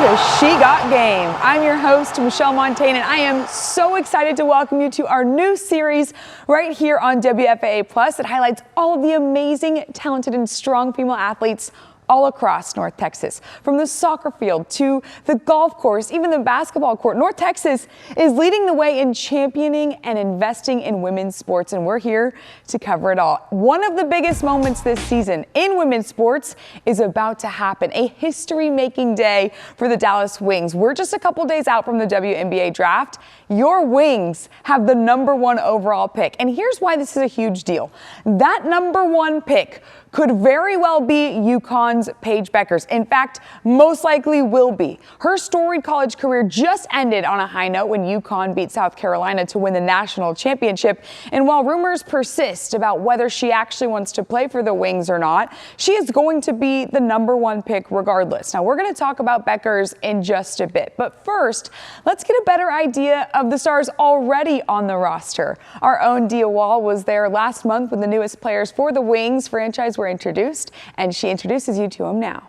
to She Got Game. I'm your host, Michelle Montaigne, and I am so excited to welcome you to our new series right here on WFAA Plus. It highlights all of the amazing, talented, and strong female athletes all across North Texas. From the soccer field to the golf course, even the basketball court, North Texas is leading the way in championing and investing in women's sports, and we're here to cover it all. One of the biggest moments this season in women's sports is about to happen, a history-making day for the Dallas Wings. We're just a couple days out from the WNBA Draft. Your Wings have the #1 overall pick, and here's why this is a huge deal. That #1 pick could very well be UConn's Paige Bueckers. In fact, most likely will be. Her storied college career just ended on a high note when UConn beat South Carolina to win the national championship. And while rumors persist about whether she actually wants to play for the Wings or not, she is going to be the #1 pick regardless. Now, we're going to talk about Bueckers in just a bit. But first, let's get a better idea of the stars already on the roster. Our own Dia Wall was there last month when the newest players for the Wings franchise were introduced, and she introduces you to them now.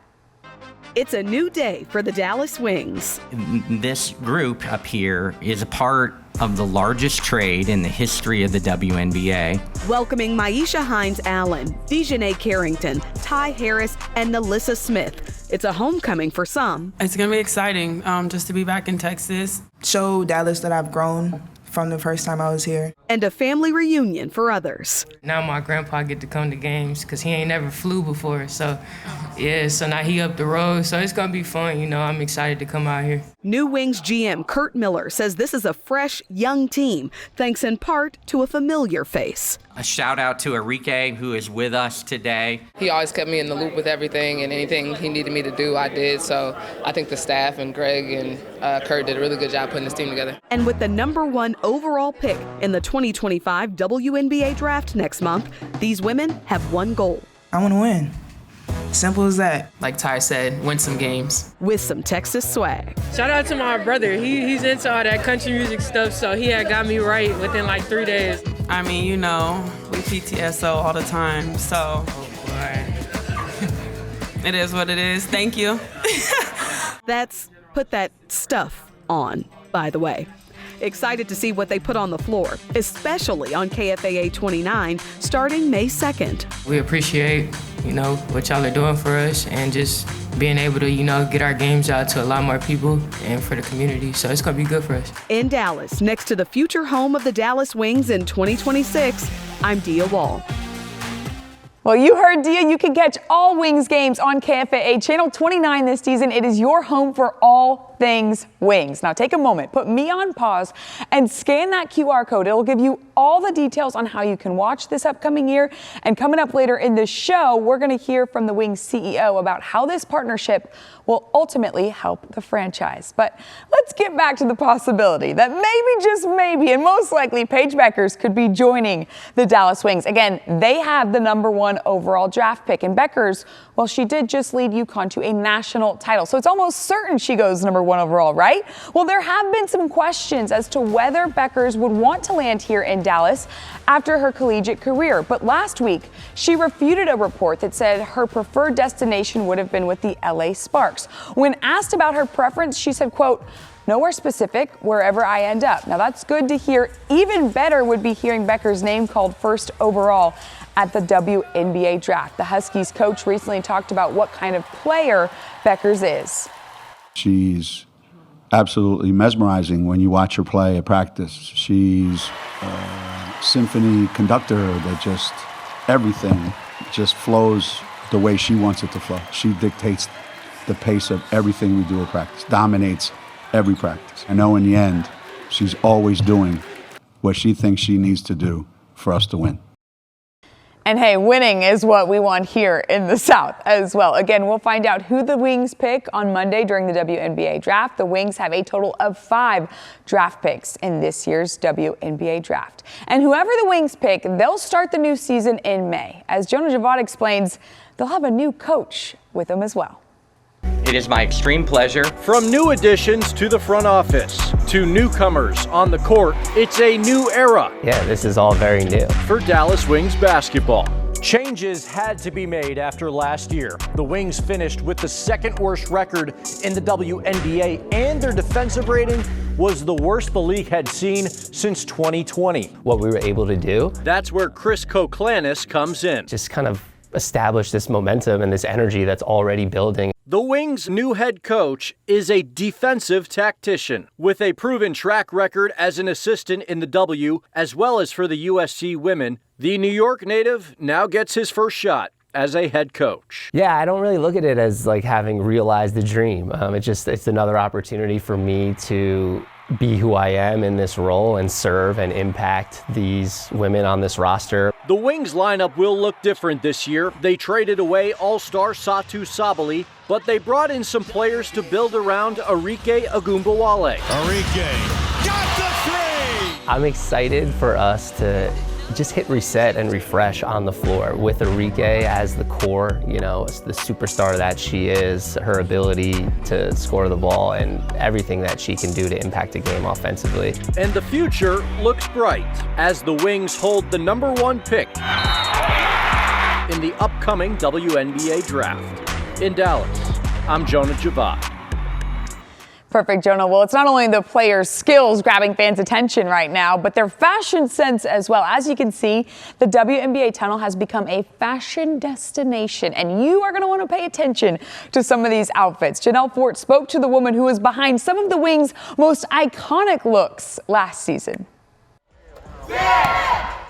It's a new day for the Dallas Wings. This group up here is a part of the largest trade in the history of the WNBA. Welcoming Maisha Hines-Allen, Dejanay Carrington, Ty Harris, and Nalissa Smith. It's a homecoming for some. It's going to be exciting just to be back in Texas. Show Dallas that I've grown from the first time I was here. And a family reunion for others. Now my grandpa get to come to games because he ain't never flew before. So now he up the road. So it's going to be fun. I'm excited to come out here. New Wings GM Kurt Miller says this is a fresh, young team, thanks in part to a familiar face. A shout out to Enrique, who is with us today. He always kept me in the loop with everything, and anything he needed me to do, I did. So I think the staff and Greg and Kurt did a really good job putting this team together. And with the #1 overall pick in the 2025 WNBA Draft next month, these women have one goal. I want to win. Simple as that. Like Ty said, win some games. With some Texas swag. Shout out to my brother. He's into all that country music stuff, so he had got me right within like 3 days. I mean, we PTSO all the time, so it is what it is. Thank you. That's put that stuff on, by the way. Excited to see what they put on the floor, especially on KFAA 29, starting May 2nd. We appreciate, what y'all are doing for us and just being able to, get our games out to a lot more people and for the community. So it's going to be good for us. In Dallas, next to the future home of the Dallas Wings in 2026, I'm Dia Wall. Well, you heard Dia. You can catch all Wings games on KFAA Channel 29 this season. It is your home for all things Wings. Now take a moment, put me on pause, and scan that QR code. It'll give you all the details on how you can watch this upcoming year. And coming up later in the show, we're going to hear from the Wings CEO about how this partnership will ultimately help the franchise. But let's get back to the possibility that maybe, just maybe, and most likely Paige Bueckers could be joining the Dallas Wings. Again, they have the #1 overall draft pick, and Bueckers, well, she did just lead UConn to a national title. So it's almost certain she goes #1 overall, right? Well, there have been some questions as to whether Bueckers would want to land here in Dallas after her collegiate career. But last week, she refuted a report that said her preferred destination would have been with the LA Sparks. When asked about her preference, she said, quote, "Nowhere specific, wherever I end up." Now that's good to hear. Even better would be hearing Bueckers' name called first overall at the WNBA Draft. The Huskies coach recently talked about what kind of player Bueckers is. She's absolutely mesmerizing when you watch her play at practice. She's a symphony conductor that just everything just flows the way she wants it to flow. She dictates the pace of everything we do at practice, dominates every practice. I know in the end, she's always doing what she thinks she needs to do for us to win. And hey, winning is what we want here in the South as well. Again, we'll find out who the Wings pick on Monday during the WNBA Draft. The Wings have a total of 5 draft picks in this year's WNBA Draft. And whoever the Wings pick, they'll start the new season in May. As Jonah Javad explains, they'll have a new coach with them as well. It is my extreme pleasure. From new additions to the front office, to newcomers on the court, it's a new era. Yeah, this is all very new. For Dallas Wings basketball. Changes had to be made after last year. The Wings finished with the second worst record in the WNBA, and their defensive rating was the worst the league had seen since 2020. What we were able to do. That's where Chris Koklanis comes in. Just kind of establish this momentum and this energy that's already building. The Wings' new head coach is a defensive tactician with a proven track record as an assistant in the W as well as for the USC women. The New York native now gets his first shot as a head coach. Yeah, I don't really look at it as like having realized the dream. It's another opportunity for me to be who I am in this role and serve and impact these women on this roster. The Wings lineup will look different this year. They traded away all-star Satu Sabali, but they brought in some players to build around Arike Agumbawale. Arike got the three! I'm excited for us to just hit reset and refresh on the floor with Arike as the core, the superstar that she is, her ability to score the ball and everything that she can do to impact a game offensively. And the future looks bright as the Wings hold the #1 pick in the upcoming WNBA Draft. In Dallas, I'm Jonah Javad. Perfect, Jonah. Well, it's not only the players' skills grabbing fans' attention right now, but their fashion sense as well. As you can see, the WNBA tunnel has become a fashion destination, and you are going to want to pay attention to some of these outfits. Janelle Fort spoke to the woman who was behind some of the Wings' most iconic looks last season.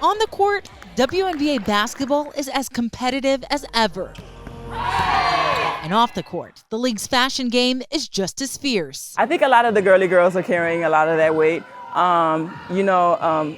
On the court, WNBA basketball is as competitive as ever. And off the court, the league's fashion game is just as fierce. I think a lot of the girly girls are carrying a lot of that weight.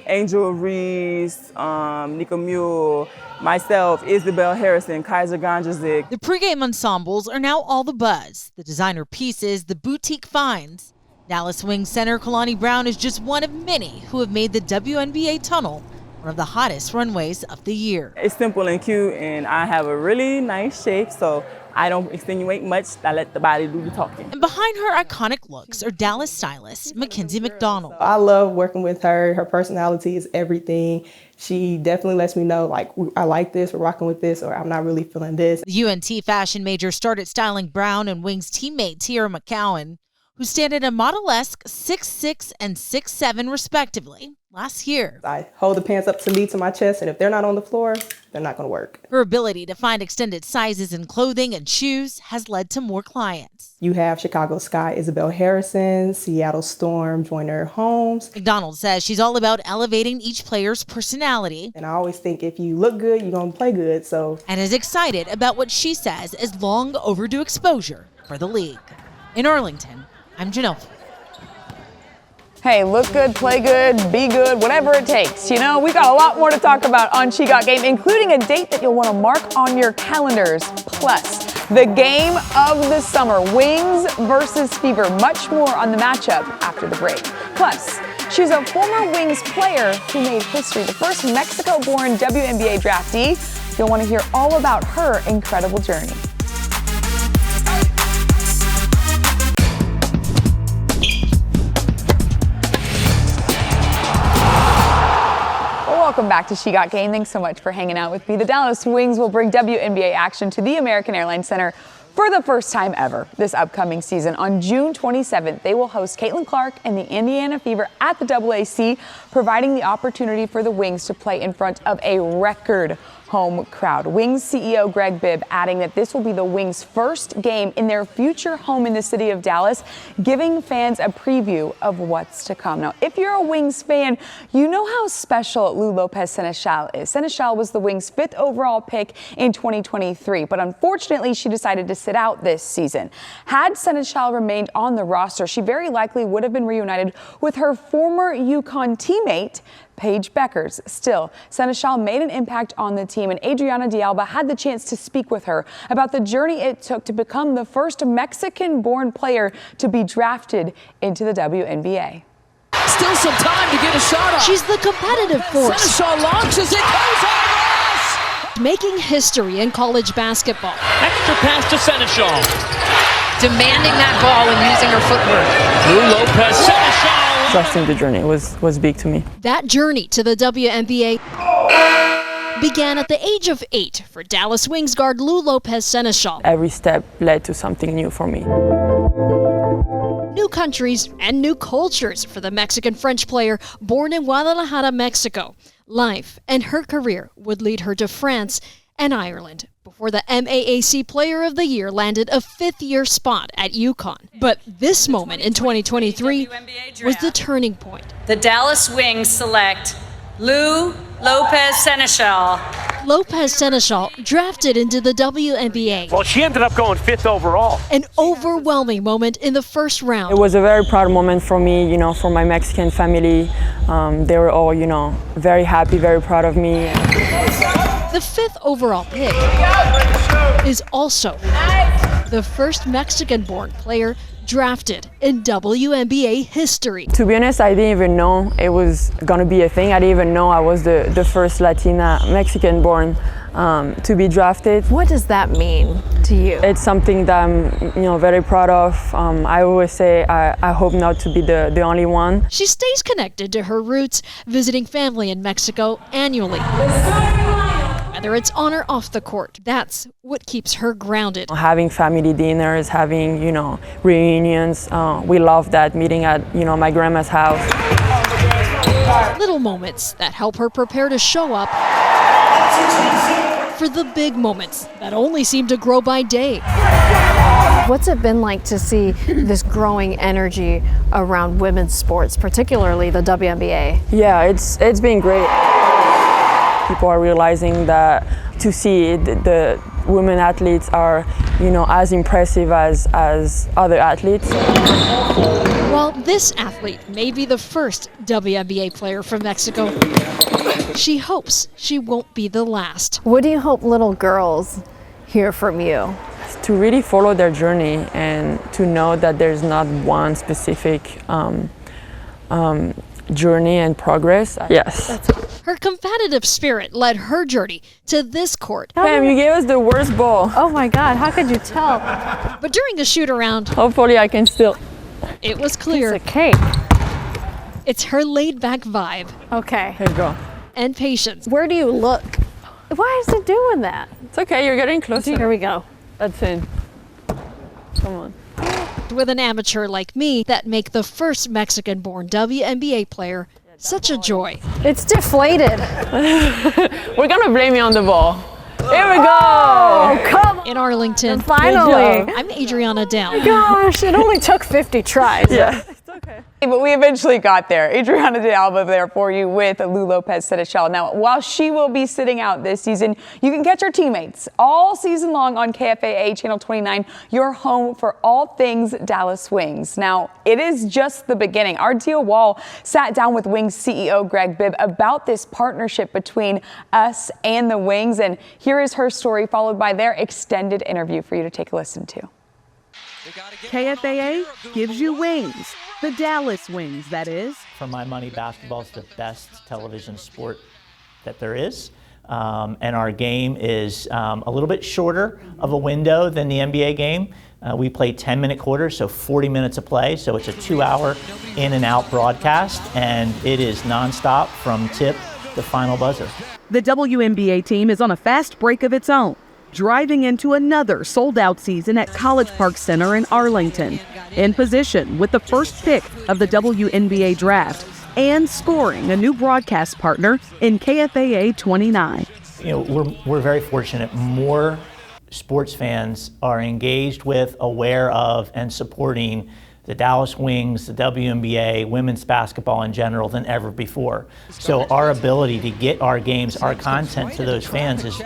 Angel Reese, Nika Mule, myself, Isabel Harrison, Kaiser Ganjazik. The pregame ensembles are now all the buzz. The designer pieces, the boutique finds. Dallas Wings center Kalani Brown is just one of many who have made the WNBA tunnel one of the hottest runways of the year. It's simple and cute, and I have a really nice shape, so I don't extenuate much. I let the body do the talking. And behind her iconic looks are Dallas stylist Mackenzie McDonald. I love working with her. Her personality is everything. She definitely lets me know, like, I like this, we're rocking with this, or I'm not really feeling this. The UNT fashion major started styling Brown and Wings teammate Tiara McCowan, who stand at a model-esque 6'6" and 6'7" respectively last year. I hold the pants up to me to my chest, and if they're not on the floor, they're not going to work. Her ability to find extended sizes in clothing and shoes has led to more clients. You have Chicago Sky Isabel Harrison, Seattle Storm Joyner Holmes. McDonald says she's all about elevating each player's personality. And I always think if you look good, you're going to play good. And is excited about what she says is long overdue exposure for the league. In Arlington, I'm Janelle. Hey, look good, play good, be good, whatever it takes. We got a lot more to talk about on She Got Game, including a date that you'll want to mark on your calendars. Plus, the game of the summer, Wings versus Fever. Much more on the matchup after the break. Plus, she's a former Wings player who made history, the first Mexico-born WNBA draftee. You'll want to hear all about her incredible journey. Welcome back to She Got Game. Thanks so much for hanging out with me. The Dallas Wings will bring WNBA action to the American Airlines Center for the first time ever this upcoming season. On June 27th, they will host Caitlin Clark and the Indiana Fever at the AAC, providing the opportunity for the Wings to play in front of a record home crowd. Wings CEO Greg Bibb adding that this will be the Wings' first game in their future home in the city of Dallas, giving fans a preview of what's to come. Now, if you're a Wings fan, you know how special Lou Lopez Senechal is. Senechal was the Wings' 5th overall pick in 2023, but unfortunately she decided to sit out this season. Had Senechal remained on the roster, she very likely would have been reunited with her former UConn teammate, Paige Bueckers. Still, Senechal made an impact on the team, and Adriana Dialba had the chance to speak with her about the journey it took to become the first Mexican-born player to be drafted into the WNBA. Still some time to get a shot off. She's the competitive force. Senechal launches, it goes on Ross! Making history in college basketball. Extra pass to Senechal. Demanding that ball and using her footwork. Lou Lopez, Senechal. Trusting the journey was big to me. That journey to the WNBA began at the age of 8 for Dallas Wings guard Lopez Senechal. Every step led to something new for me. New countries and new cultures for the Mexican-French player born in Guadalajara, Mexico. Life and her career would lead her to France and Ireland before the MAAC Player of the Year landed a 5th-year spot at UConn. But this moment in 2023 was the turning point. The Dallas Wings select Lopez Senechal. Lopez Senechal drafted into the WNBA. Well, she ended up going 5th overall. An overwhelming moment in the first round. It was a very proud moment for me, for my Mexican family. They were all, very happy, very proud of me. The 5th overall pick is also the first Mexican-born player drafted in WNBA history. To be honest, I didn't even know it was gonna be a thing. I didn't even know I was the first Latina Mexican-born to be drafted. What does that mean to you? It's something that I'm, very proud of. I always say I hope not to be the only one. She stays connected to her roots, visiting family in Mexico annually. Whether it's on or off the court, that's what keeps her grounded. Having family dinners, having, reunions, we love that, meeting at, my grandma's house. Little moments that help her prepare to show up for the big moments that only seem to grow by day. What's it been like to see this growing energy around women's sports, particularly the WNBA? Yeah, it's been great. People are realizing that to see the women athletes are, as impressive as other athletes. While this athlete may be the first WNBA player from Mexico, she hopes she won't be the last. What do you hope little girls hear from you? To really follow their journey and to know that there's not one specific journey and progress. Yes. Her competitive spirit led her journey to this court. Pam, you gave us the worst ball. Oh my God, how could you tell? But during the shoot-around, hopefully I can still. It was clear. It's a cake. It's her laid-back vibe. Okay. Here you go. And patience. Where do you look? Why is it doing that? It's okay, you're getting closer. Here we go. That's it. Come on. With an amateur like me that make the first Mexican-born WNBA player such a joy. It's deflated. We're gonna blame you on the ball. Here we go! Oh, come on. In Arlington. Finally. I'm Adriana Dell. Gosh, it only took 50 tries. Yeah. But we eventually got there. Adriana de Alba there for you with Lopez Senechal. Now, while she will be sitting out this season, you can catch her teammates all season long on KFAA Channel 29, your home for all things Dallas Wings. Now, it is just the beginning. Our Dio Wall sat down with Wings CEO Greg Bibb about this partnership between us and the Wings, and here is her story, followed by their extended interview for you to take a listen to. KFAA gives you wings. The Dallas Wings, that is. For my money, basketball is the best television sport that there is. And our game is a little bit shorter of a window than the NBA game. We play 10-minute quarters, so 40 minutes of play. So it's a 2-hour in and out broadcast, and it is nonstop from tip to final buzzer. The WNBA team is on a fast break of its own, driving into another sold-out season at College Park Center in Arlington, in position with the first pick of the WNBA Draft and scoring a new broadcast partner in KFAA 29. We're very fortunate. More sports fans are engaged with, aware of, and supporting the Dallas Wings, the WNBA, women's basketball in general than ever before. So our ability to get our games, our content to those fans is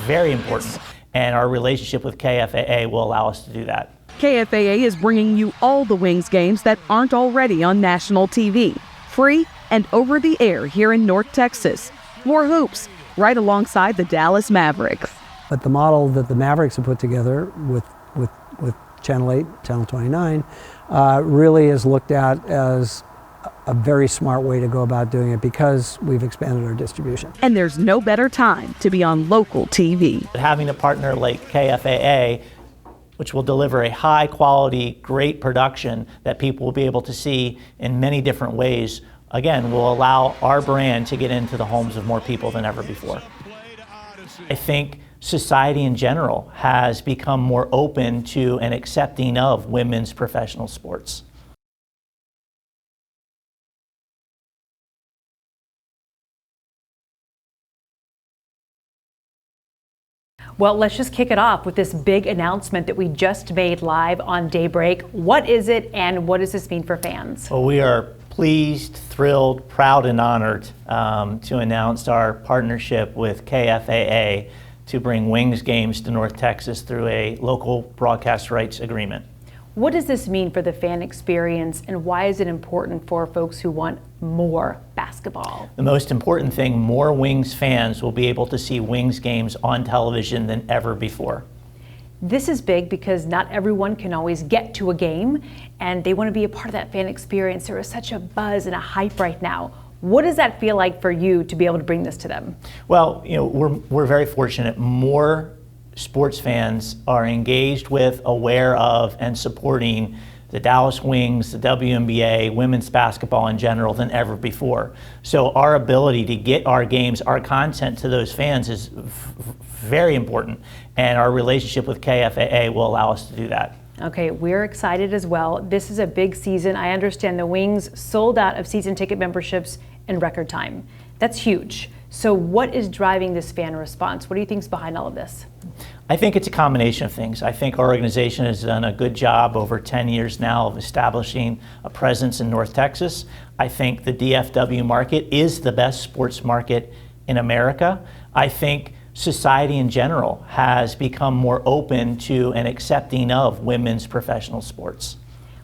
very important. And our relationship with KFAA will allow us to do that. KFAA is bringing you all the Wings games that aren't already on national TV, free and over the air here in North Texas. More hoops, right alongside the Dallas Mavericks. But the model that the Mavericks have put together with Channel 8, Channel 29, really is looked at as a very smart way to go about doing it because we've expanded our distribution. And there's no better time to be on local TV. Having a partner like KFAA, which will deliver a high quality, great production that people will be able to see in many different ways, again, will allow our brand to get into the homes of more people than ever before. I think society in general has become more open to and accepting of women's professional sports. Well, let's just kick it off with this big announcement that we just made live on Daybreak. What is it, and what does this mean for fans? Well, we are pleased, thrilled, proud, and honored to announce our partnership with KFAA to bring Wings games to North Texas through a local broadcast rights agreement. What does this mean for the fan experience, and why is it important for folks who want more basketball? The most important thing, more Wings fans will be able to see Wings games on television than ever before. This is big because not everyone can always get to a game, and they want to be a part of that fan experience. There is such a buzz and a hype right now. What does that feel like for you to be able to bring this to them? Well, we're very fortunate. More sports fans are engaged with, aware of, and supporting the Dallas Wings, the WNBA, women's basketball in general than ever before. So our ability to get our games, our content to those fans is very important, and our relationship with KFAA will allow us to do that. Okay, we're excited as well. This is a big season. I understand the Wings sold out of season ticket memberships in record time. That's huge. So what is driving this fan response? What do you think is behind all of this? I think it's a combination of things. I think our organization has done a good job over 10 years now of establishing a presence in North Texas. I think the DFW market is the best sports market in America. I think society in general has become more open to and accepting of women's professional sports.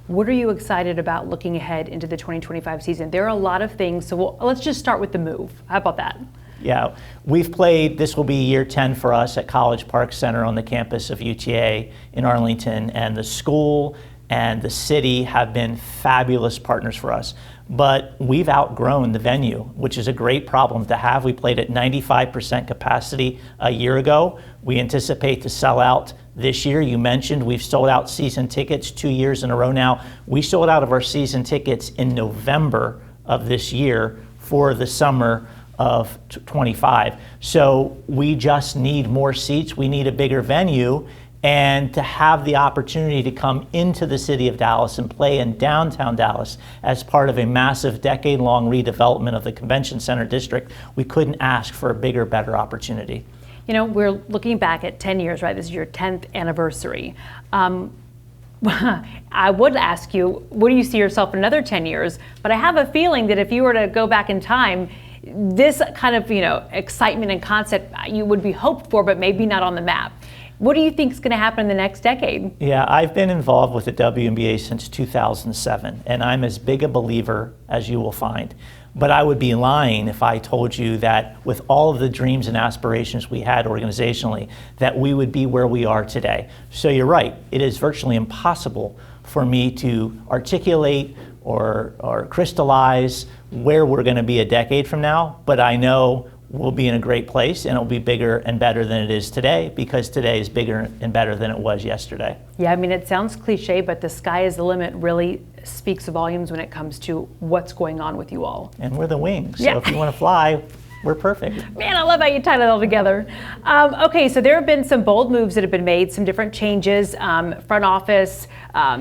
What are you excited about looking ahead into the 2025 season? There are a lot of things, so let's just start with the move. How about that? Yeah, we've played, this will be year 10 for us at College Park Center on the campus of UTA in Arlington, and the school and the city have been fabulous partners for us. But we've outgrown the venue, which is a great problem to have. We played at 95% capacity a year ago. We anticipate to sell out this year. You mentioned we've sold out season tickets 2 years in a row now. We sold out of our season tickets in November of this year for the summer of 25. So we just need more seats. We need a bigger venue, and to have the opportunity to come into the city of Dallas and play in downtown Dallas as part of a massive decade-long redevelopment of the Convention Center district, we couldn't ask for a bigger, better opportunity. You know, we're looking back at 10 years, right? This is your 10th anniversary. I would ask you, what do you see yourself in another 10 years? But I have a feeling that if you were to go back in time, this kind of, excitement and concept you would be hoped for, but maybe not on the map. What do you think is going to happen in the next decade? Yeah, I've been involved with the WNBA since 2007, and I'm as big a believer as you will find. But I would be lying if I told you that with all of the dreams and aspirations we had organizationally, that we would be where we are today. So you're right, it is virtually impossible for me to articulate or crystallize where we're going to be a decade from now, but I know we'll be in a great place, and it'll be bigger and better than it is today, because today is bigger and better than it was yesterday. Yeah, I mean, it sounds cliche, but the sky is the limit really speaks volumes when it comes to what's going on with you all. And we're the Wings, so yeah. If you want to fly, we're perfect. Man, I love how you tied it all together. Okay, so there have been some bold moves that have been made, some different changes, front office,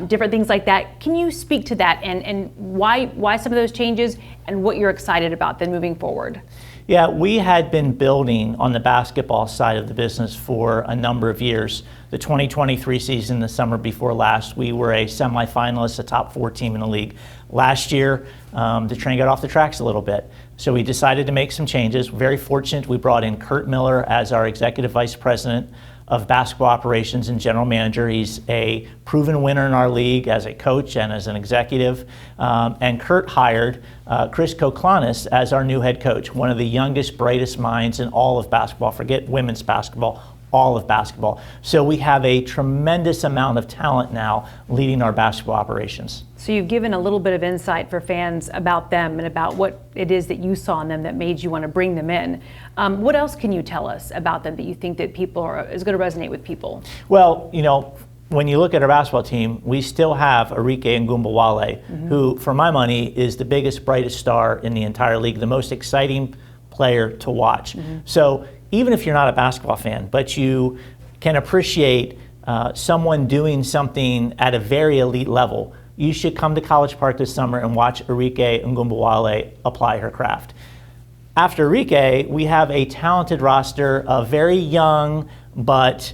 different things like that. Can you speak to that and why some of those changes and what you're excited about then moving forward? Yeah, we had been building on the basketball side of the business for a number of years. The 2023 season, the summer before last, we were a semifinalist, a top 4 team in the league. Last year, the train got off the tracks a little bit. So we decided to make some changes. Very fortunate, we brought in Kurt Miller as our Executive Vice President of Basketball Operations and General Manager. He's a proven winner in our league as a coach and as an executive. And Kurt hired Chris Koklanis as our new head coach, one of the youngest, brightest minds in all of basketball. Forget women's basketball, all of basketball. So we have a tremendous amount of talent now leading our basketball operations. So you've given a little bit of insight for fans about them and about what it is that you saw in them that made you want to bring them in. What else can you tell us about them that you think that is going to resonate with people? Well, when you look at our basketball team, we still have Arike Ngumbawale, who, for my money, is the biggest, brightest star in the entire league, the most exciting player to watch. So even if you're not a basketball fan, but you can appreciate someone doing something at a very elite level, you should come to College Park this summer and watch Arike Ngumbawale apply her craft. After Arike, we have a talented roster of very young but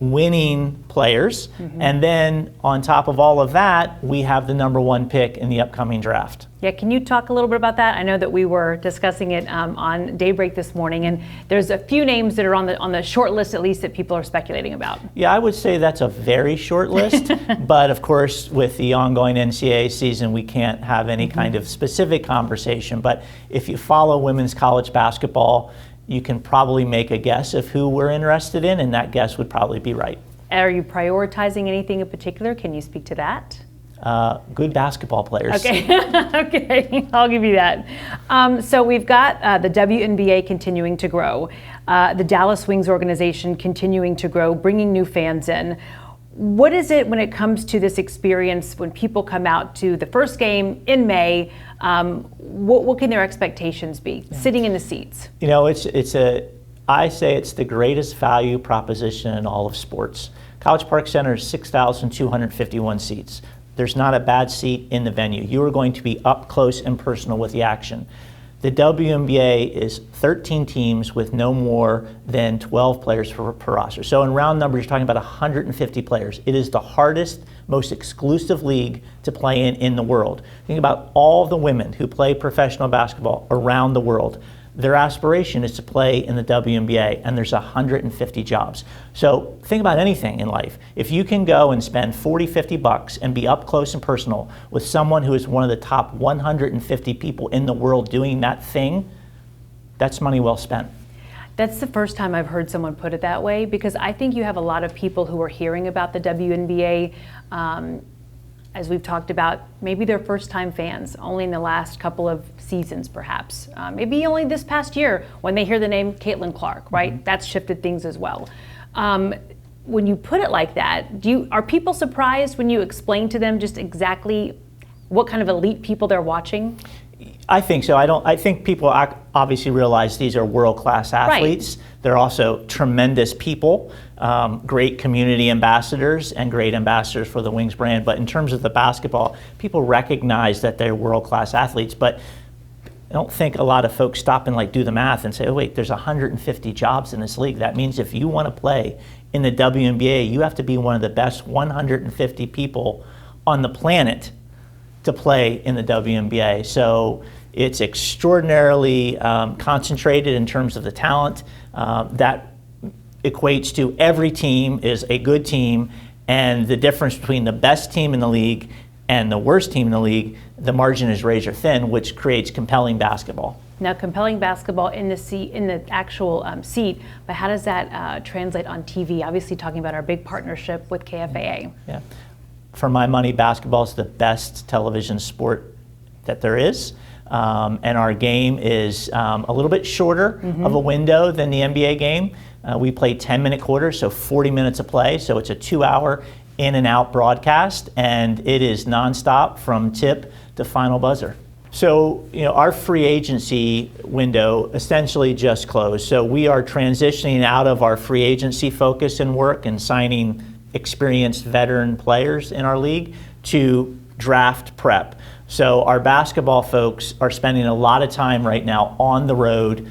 winning players. And then on top of all of that, we have the #1 pick in the upcoming draft. Yeah, can you talk a little bit about that? I know that we were discussing it on Daybreak this morning, and there's a few names that are on the short list, at least, that people are speculating about. Yeah, I would say that's a very short list, but of course, with the ongoing NCAA season, we can't have any kind of specific conversation. But if you follow women's college basketball, you can probably make a guess of who we're interested in, and that guess would probably be right. Are you prioritizing anything in particular? Can you speak to that? Good basketball players. Okay, okay, I'll give you that. So we've got the WNBA continuing to grow, the Dallas Wings organization continuing to grow, bringing new fans in. What is it when it comes to this experience when people come out to the first game in May? What can their expectations be, sitting in the seats? You know, I say it's the greatest value proposition in all of sports. College Park Center is 6,251 seats. There's not a bad seat in the venue. You are going to be up close and personal with the action. The WNBA is 13 teams with no more than 12 players per roster. So in round numbers, you're talking about 150 players. It is the hardest, most exclusive league to play in the world. Think about all the women who play professional basketball around the world. Their aspiration is to play in the WNBA, and there's 150 jobs. So think about anything in life. If you can go and spend $40, $50 and be up close and personal with someone who is one of the top 150 people in the world doing that thing, that's money well spent. That's the first time I've heard someone put it that way, because I think you have a lot of people who are hearing about the WNBA, as we've talked about, maybe they're first-time fans, only in the last couple of seasons, perhaps. Maybe only this past year when they hear the name Caitlin Clark, right? That's shifted things as well. When you put it like that, are people surprised when you explain to them just exactly what kind of elite people they're watching? I think so. I think people obviously realize these are world-class athletes. Right. They're also tremendous people, great community ambassadors and great ambassadors for the Wings brand. But in terms of the basketball, people recognize that they're world-class athletes. But I don't think a lot of folks stop and do the math and say, oh wait, there's 150 jobs in this league. That means if you want to play in the WNBA, you have to be one of the best 150 people on the planet to play in the WNBA. So it's extraordinarily concentrated in terms of the talent. That equates to every team is a good team, and the difference between the best team in the league and the worst team in the league, the margin is razor thin, which creates compelling basketball. Now, compelling basketball in the actual seat, but how does that translate on TV? Obviously, talking about our big partnership with KFAA. Yeah, for my money, basketball is the best television sport that there is. And our game is a little bit shorter of a window than the NBA game. We play 10-minute quarters, so 40 minutes of play. So it's a 2-hour in and out broadcast, and it is nonstop from tip to final buzzer. So, our free agency window essentially just closed. So we are transitioning out of our free agency focus and work and signing experienced veteran players in our league to draft prep. So our basketball folks are spending a lot of time right now on the road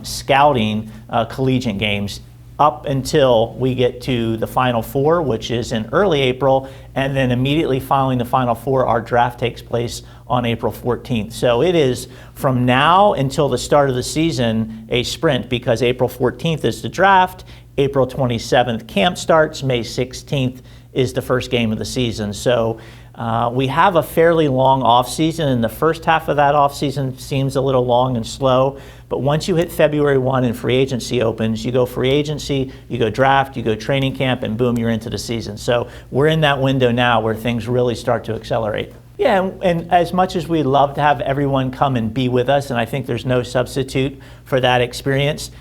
scouting collegiate games up until we get to the Final Four, which is in early April, and then immediately following the Final Four, our draft takes place on April 14th. So it is from now until the start of the season a sprint, because April 14th is the draft, April 27th camp starts, May 16th is the first game of the season. So we have a fairly long off season, and the first half of that off season seems a little long and slow. But once you hit February 1 and free agency opens, you go free agency, you go draft, you go training camp, and boom, you're into the season. So we're in that window now where things really start to accelerate. Yeah, and as much as we'd love to have everyone come and be with us, and I think there's no substitute for that experience,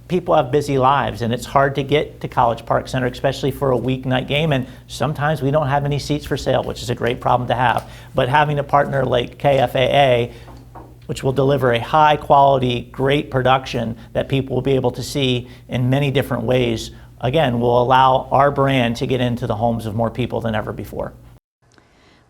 people have busy lives, and it's hard to get to College Park Center, especially for a weeknight game, and sometimes we don't have any seats for sale, which is a great problem to have. But having a partner like KFAA, which will deliver a high quality, great production that people will be able to see in many different ways. Again, will allow our brand to get into the homes of more people than ever before.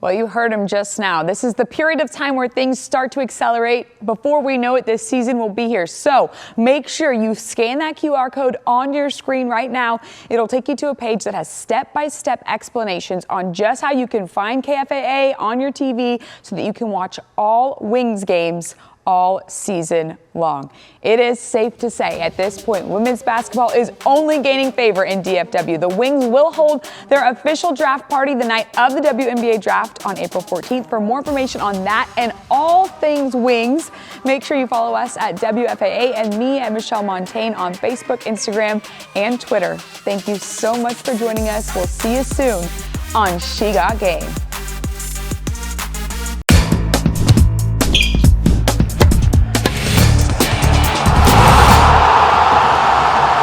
Well, you heard him just now. This is the period of time where things start to accelerate. Before we know it, this season will be here. So make sure you scan that QR code on your screen right now. It'll take you to a page that has step-by-step explanations on just how you can find KFAA on your TV so that you can watch all Wings games all season long. It is safe to say at this point, women's basketball is only gaining favor in DFW. The Wings will hold their official draft party the night of the WNBA Draft on April 14th. For more information on that and all things Wings, make sure you follow us at WFAA and me at Michelle Montaigne on Facebook, Instagram, and Twitter. Thank you so much for joining us. We'll see you soon on She Got Game.